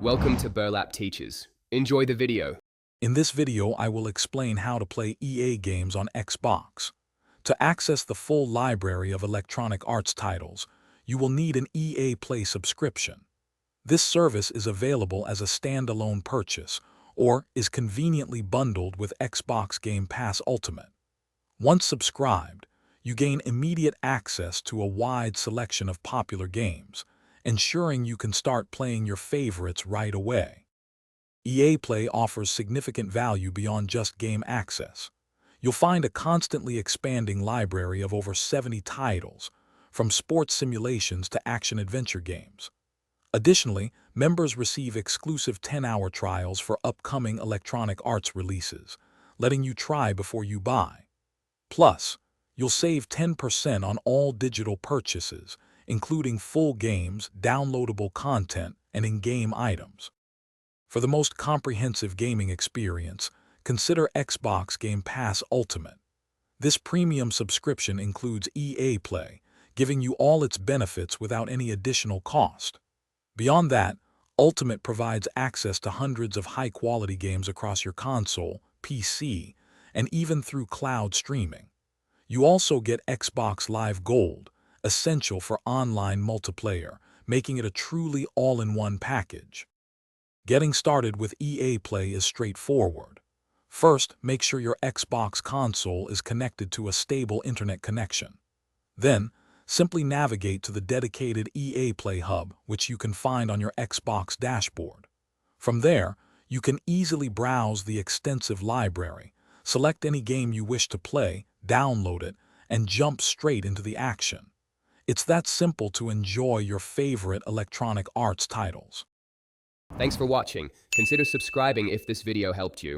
Welcome to Burlap Teachers. Enjoy the video. In this video, I will explain how to play EA games on Xbox. To access the full library of Electronic Arts titles, you will need an EA Play subscription. This service is available as a standalone purchase or is conveniently bundled with Xbox Game Pass Ultimate. Once subscribed, you gain immediate access to a wide selection of popular games, ensuring you can start playing your favorites right away. EA Play offers significant value beyond just game access. You'll find a constantly expanding library of over 70 titles, from sports simulations to action-adventure games. Additionally, members receive exclusive 10-hour trials for upcoming Electronic Arts releases, letting you try before you buy. Plus, you'll save 10% on all digital purchases, including full games, downloadable content, and in-game items. For the most comprehensive gaming experience, consider Xbox Game Pass Ultimate. This premium subscription includes EA Play, giving you all its benefits without any additional cost. Beyond that, Ultimate provides access to hundreds of high-quality games across your console, PC, and even through cloud streaming. You also get Xbox Live Gold, essential for online multiplayer, making it a truly all-in-one package. Getting started with EA Play is straightforward. First, make sure your Xbox console is connected to a stable internet connection. Then, simply navigate to the dedicated EA Play hub, which you can find on your Xbox dashboard. From there, you can easily browse the extensive library, select any game you wish to play, download it, and jump straight into the action. It's that simple to enjoy your favorite Electronic Arts titles. Thanks for watching. Consider subscribing if this video helped you.